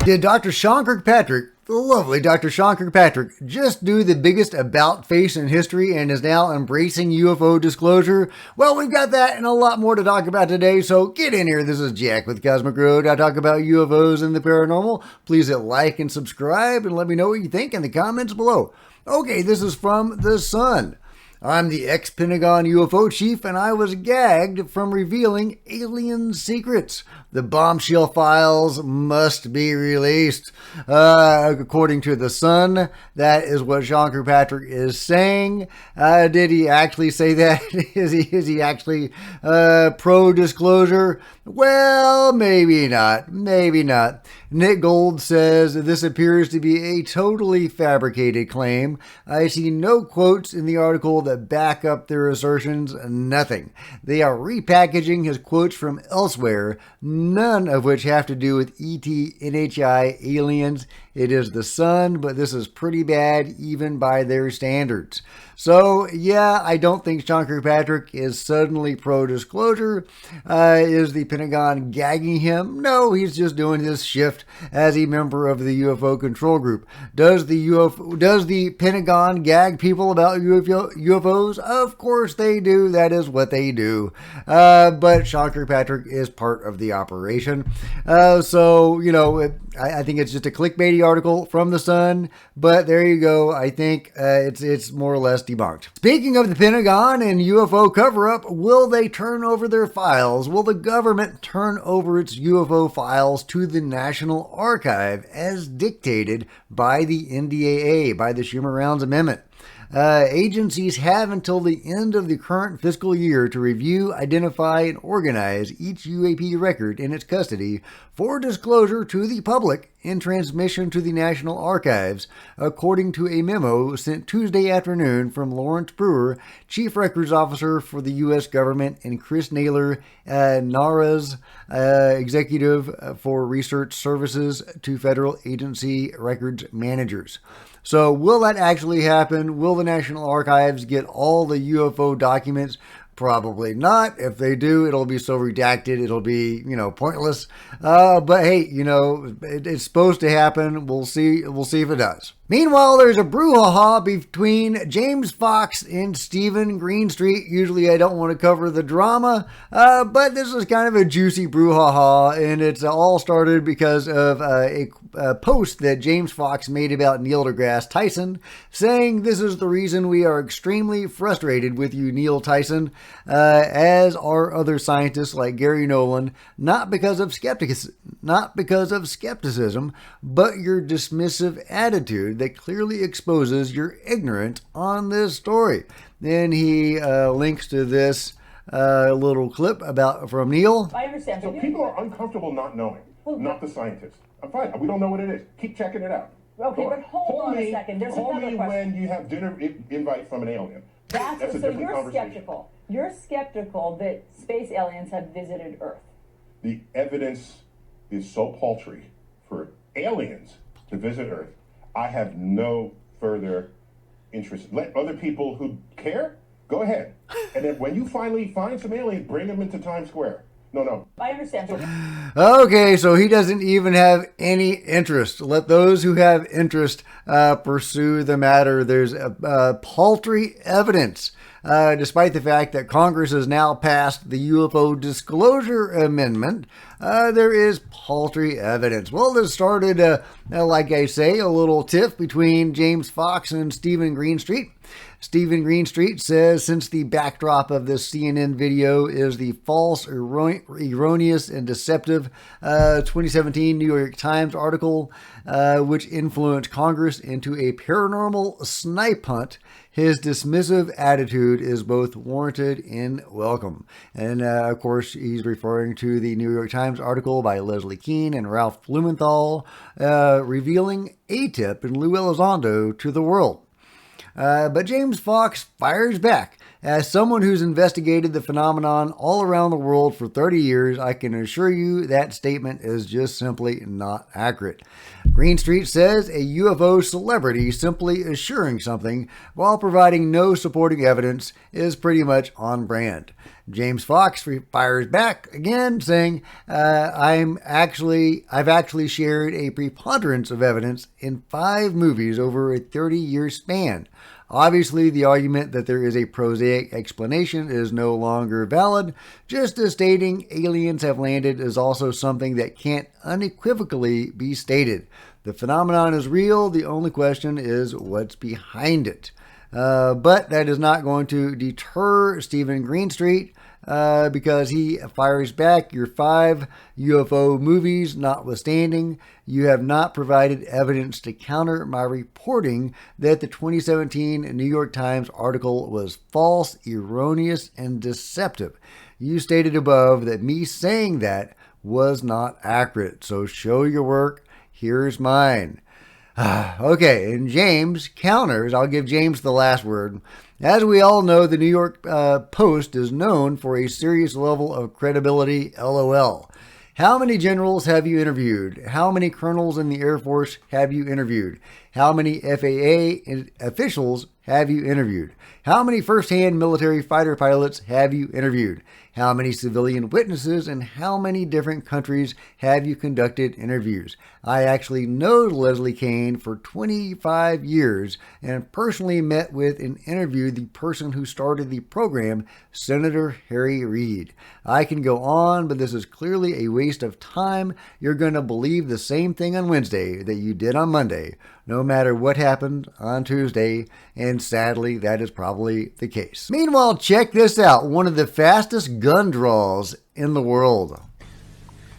Did Dr. Sean Kirkpatrick, the lovely Dr. Sean Kirkpatrick, just do the biggest about face in history and is now embracing UFO disclosure? Well, we've got that and a lot more to talk about today, so get in here. This is Jack with Cosmic Road. I talk about UFOs and the paranormal. Please hit like and subscribe and let me know what you think in the comments below. Okay, this is from The Sun. I'm the ex-Pentagon UFO chief, and I was gagged from revealing alien secrets. The bombshell files must be released. According to The Sun, that is what Sean Kirkpatrick is saying. Did he actually say that? Is he actually pro-disclosure? Well, maybe not. Maybe not. Nick Gold says this appears to be a totally fabricated claim. I see no quotes in the article that back up their assertions. Nothing. They are repackaging his quotes from elsewhere, none of which have to do with ET, NHI, aliens. It is The Sun, but this is pretty bad even by their standards. So, yeah, I don't think Sean Kirkpatrick is suddenly pro-disclosure. Is the Pentagon gagging him? No, he's just doing his shift as a member of the UFO control group. Does the Pentagon gag people about UFOs? Of course they do. That is what they do. But Sean Kirkpatrick is part of the operation. So, you know, I think it's just a clickbaity article from The Sun, but there you go. I think it's more or less debunked. Speaking of the Pentagon and UFO cover-up, will they turn over their files? Will the government turn over its UFO files to the National Archive as dictated by the NDAA, by the Schumer-Rounds Amendment? Agencies have until the end of the current fiscal year to review, identify, and organize each U.A.P. record in its custody for disclosure to the public in transmission to the National Archives, according to a memo sent Tuesday afternoon from Lawrence Brewer, Chief Records Officer for the U.S. government, and Chris Naylor, NARA's Executive for Research Services to Federal Agency Records Managers. So will that actually happen? Will the National Archives get all the UFO documents? Probably not. If they do, it'll be so redacted, it'll be, pointless. But hey, it's supposed to happen. We'll see if it does. Meanwhile, there's a brouhaha between James Fox and Stephen Greenstreet. Usually I don't want to cover the drama, but this is kind of a juicy brouhaha, and it's all started because of a post that James Fox made about Neil deGrasse Tyson, saying this is the reason we are extremely frustrated with you, Neil Tyson, as are other scientists like Gary Nolan, not because of skepticism, but your dismissive attitude that clearly exposes your ignorance on this story. Then he links to this little clip from Neil. I understand. So people are uncomfortable not knowing, not the scientists. I'm fine. We don't know what it is. Keep checking it out. Okay, but hold on a second. There's call another me question. when you have dinner invite from an alien. That's a so different you're conversation. skeptical. You're skeptical that space aliens have visited Earth. The evidence is so paltry for aliens to visit Earth. I have no further interest. Let other people who care go ahead. And then when you finally find some aliens, bring them into Times Square. No. I understand. Okay, so he doesn't even have any interest. Let those who have interest pursue the matter. There's paltry evidence, despite the fact that Congress has now passed the UFO Disclosure Amendment. There is paltry evidence. Well, this started, like I say, a little tiff between James Fox and Stephen Greenstreet. Stephen Greenstreet says, since the backdrop of this CNN video is the false, erroneous, and deceptive 2017 New York Times article, which influenced Congress into a paranormal snipe hunt, his dismissive attitude is both warranted and welcome. And of course, he's referring to the New York Times article by Leslie Kean and Ralph Blumenthal, revealing A-Tip and Lou Elizondo to the world. But James Fox fires back, As someone who's investigated the phenomenon all around the world for 30 years, I can assure you that statement is just simply not accurate. Greenstreet says a UFO celebrity simply assuring something while providing no supporting evidence is pretty much on brand. James Fox fires back again, saying, I've actually shared a preponderance of evidence in 5 movies over a 30-year span. Obviously, the argument that there is a prosaic explanation is no longer valid. Just as stating aliens have landed is also something that can't unequivocally be stated. The phenomenon is real. The only question is what's behind it. But that is not going to deter Stephen Greenstreet because he fires back. Your 5 UFO movies notwithstanding, you have not provided evidence to counter my reporting that the 2017 New York Times article was false, erroneous, and deceptive. You stated above that me saying that was not accurate. So show your work. Here's mine. Okay, and James counters. I'll give James the last word. As we all know, the New York Post is known for a serious level of credibility, LOL. How many generals have you interviewed? How many colonels in the Air Force have you interviewed? How many FAA officials have you interviewed? How many first-hand military fighter pilots have you interviewed? How many civilian witnesses and how many different countries have you conducted interviews? I actually know Leslie Kean for 25 years and personally met with and interviewed the person who started the program, Senator Harry Reid. I can go on, but this is clearly a waste of time. You're going to believe the same thing on Wednesday that you did on Monday, no matter what happened on Tuesday, and sadly, that is probably the case. Meanwhile, check this out. One of the fastest gun draws in the world.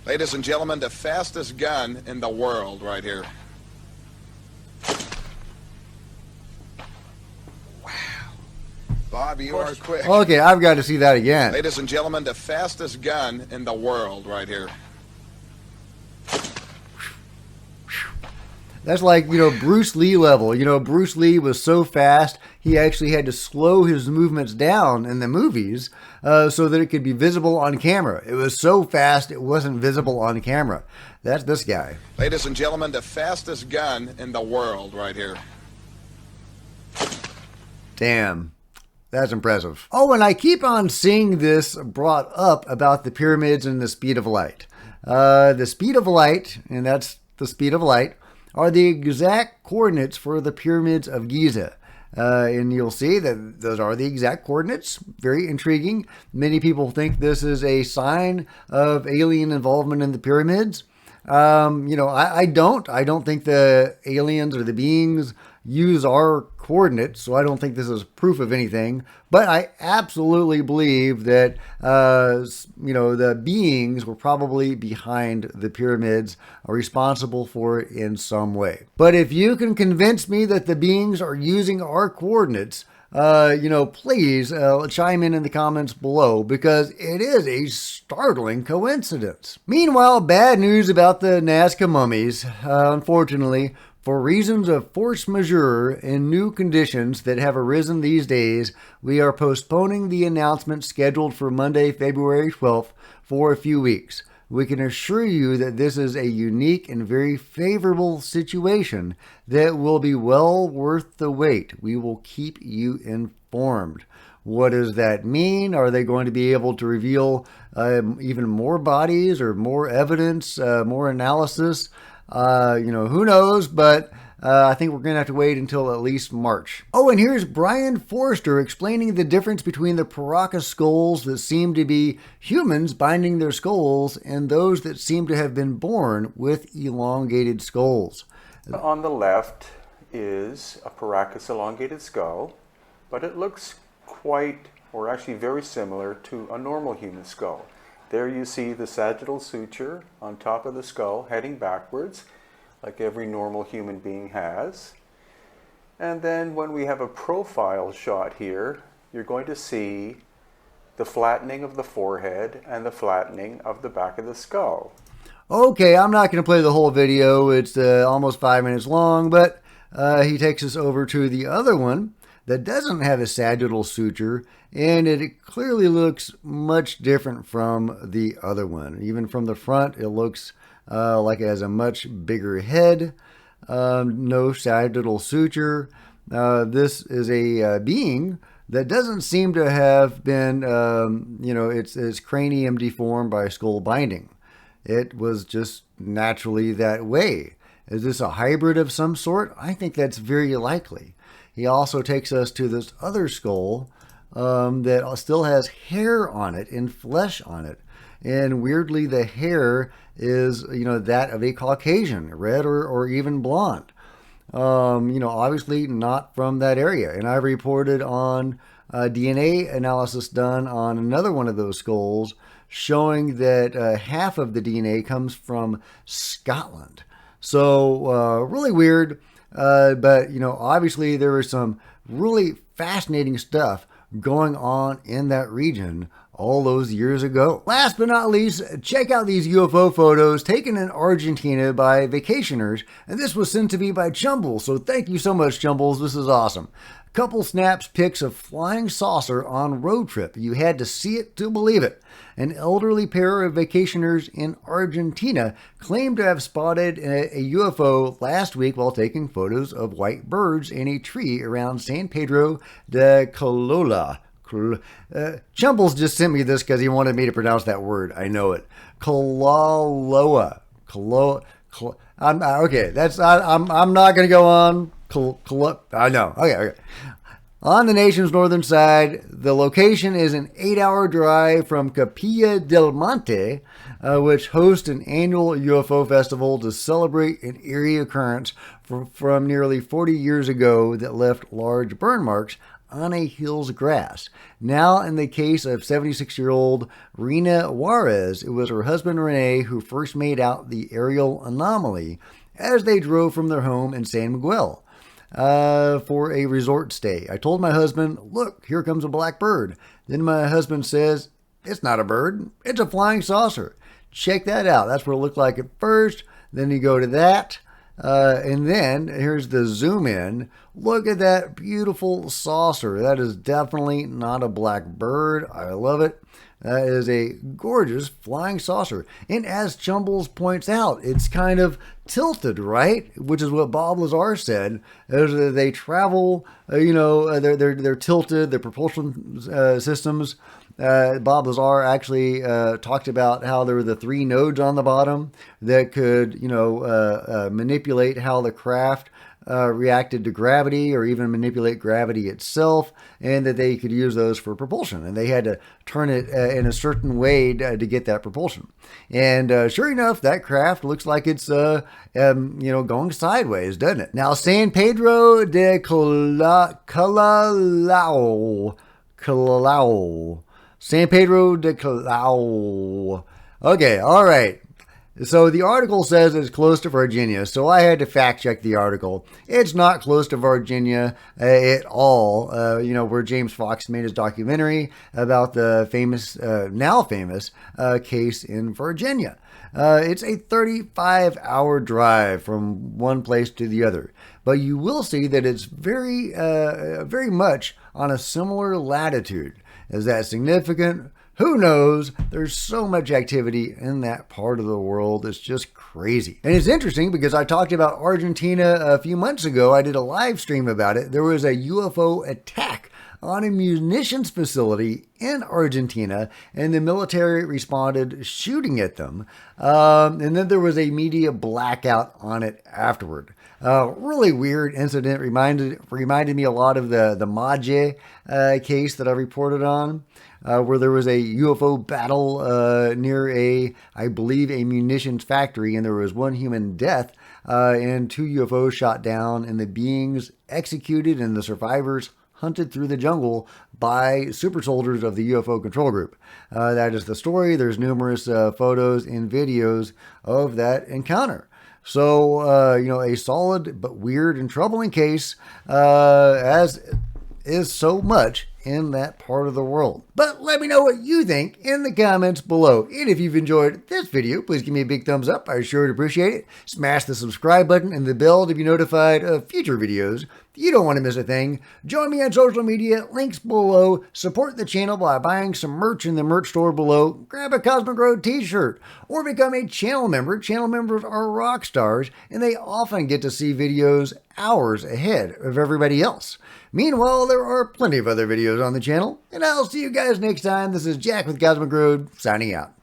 Ladies and gentlemen, the fastest gun in the world right here. Wow. Bob, you are quick. Okay, I've got to see that again. Ladies and gentlemen, the fastest gun in the world right here. That's like, Bruce Lee level. Bruce Lee was so fast, he actually had to slow his movements down in the movies so that it could be visible on camera. It was so fast, it wasn't visible on camera. That's this guy. Ladies and gentlemen, the fastest gun in the world right here. Damn. That's impressive. Oh, and I keep on seeing this brought up about the pyramids and the speed of light. The speed of light, and that's the speed of light, are the exact coordinates for the pyramids of Giza. And you'll see that those are the exact coordinates. Very intriguing. Many people think this is a sign of alien involvement in the pyramids. I don't think the aliens or the beings use our coordinates, so I don't think this is proof of anything. But I absolutely believe that, the beings were probably behind the pyramids, are responsible for it in some way. But if you can convince me that the beings are using our coordinates, please chime in the comments below, because it is a startling coincidence. Meanwhile, bad news about the Nazca mummies. Unfortunately, for reasons of force majeure and new conditions that have arisen these days, we are postponing the announcement scheduled for Monday, February 12th for a few weeks. We can assure you that this is a unique and very favorable situation that will be well worth the wait. We will keep you informed. What does that mean? Are they going to be able to reveal even more bodies or more evidence, more analysis? Who knows, but I think we're going to have to wait until at least March. Oh, and here's Brian Forrester explaining the difference between the Paracas skulls that seem to be humans binding their skulls and those that seem to have been born with elongated skulls. On the left is a Paracas elongated skull, but it looks quite, or actually very similar to a normal human skull. There you see the sagittal suture on top of the skull heading backwards, like every normal human being has. And then when we have a profile shot here, you're going to see the flattening of the forehead and the flattening of the back of the skull. Okay, I'm not going to play the whole video. It's almost 5 minutes long, but he takes us over to the other one. that doesn't have a sagittal suture, and it clearly looks much different from the other one. Even from the front, it looks like it has a much bigger head, no sagittal suture. This is a being that doesn't seem to have been, its cranium deformed by skull binding. It was just naturally that way. Is this a hybrid of some sort? I think that's very likely. He also takes us to this other skull that still has hair on it and flesh on it. And weirdly, the hair is, that of a Caucasian, red or even blonde. Obviously not from that area. And I reported on DNA analysis done on another one of those skulls showing that half of the DNA comes from Scotland. So really weird. But, obviously there was some really fascinating stuff going on in that region all those years ago. Last but not least, check out these UFO photos taken in Argentina by vacationers, and this was sent to me by Chumbles, so thank you so much, Chumbles. This is awesome. Couple snaps pics of flying saucer on road trip. You had to see it to believe it. An elderly pair of vacationers in Argentina claimed to have spotted a UFO last week while taking photos of white birds in a tree around San Pedro de Colola. Chumbles just sent me this because he wanted me to pronounce that word. I know it. Kolaloa. Okay, I'm not going to go on. I know. Okay. On the nation's northern side, the location is an 8-hour drive from Capilla del Monte, which hosts an annual UFO festival to celebrate an eerie occurrence from nearly 40 years ago that left large burn marks on a hill's grass. Now, in the case of 76-year-old Rena Juarez, it was her husband Rene who first made out the aerial anomaly as they drove from their home in San Miguel for a resort stay. I told my husband, "Look, here comes a black bird." Then my husband says, "It's not a bird, it's a flying saucer. Check that out." That's what it looked like at first. Then you go to that. And then here's the zoom in. Look at that beautiful saucer. That is definitely not a black bird. I love it. That is a gorgeous flying saucer. And as Chumbles points out, it's kind of tilted, right? Which is what Bob Lazar said. As they travel, they're tilted, the propulsion systems. Bob Lazar actually talked about how there were the 3 nodes on the bottom that could, manipulate how the craft reacted to gravity or even manipulate gravity itself, and that they could use those for propulsion. And they had to turn it in a certain way to get that propulsion. And sure enough, that craft looks like it's, going sideways, doesn't it? Now, San Pedro de Callao. San Pedro de Callao. Okay, all right. So the article says it's close to Virginia, so I had to fact check the article. It's not close to Virginia at all, where James Fox made his documentary about the now famous case in Virginia. It's a 35-hour drive from one place to the other, but you will see that it's very much on a similar latitude. Is that significant? Who knows? There's so much activity in that part of the world. It's just crazy. And it's interesting because I talked about Argentina a few months ago. I did a live stream about it. There was a UFO attack on a munitions facility in Argentina, and the military responded shooting at them. And then there was a media blackout on it afterward. Really weird incident. Reminded me a lot of the Maje case that I reported on, where there was a UFO battle near I believe a munitions factory, and there was 1 human death and 2 UFOs shot down, and the beings executed and the survivors hunted through the jungle by super soldiers of the UFO control group. That is the story. There's numerous photos and videos of that encounter. So, a solid but weird and troubling case, as is so much in that part of the world. But let me know what you think in the comments below. And if you've enjoyed this video, please give me a big thumbs up. I sure would appreciate it. Smash the subscribe button and the bell to be notified of future videos. You don't want to miss a thing. Join me on social media, links below. Support the channel by buying some merch in the merch store below. Grab a Cosmic Road t-shirt or become a channel member. Channel members are rock stars and they often get to see videos hours ahead of everybody else. Meanwhile, there are plenty of other videos on the channel, and I'll see you guys next time. This is Jack with Cosmic Road, signing out.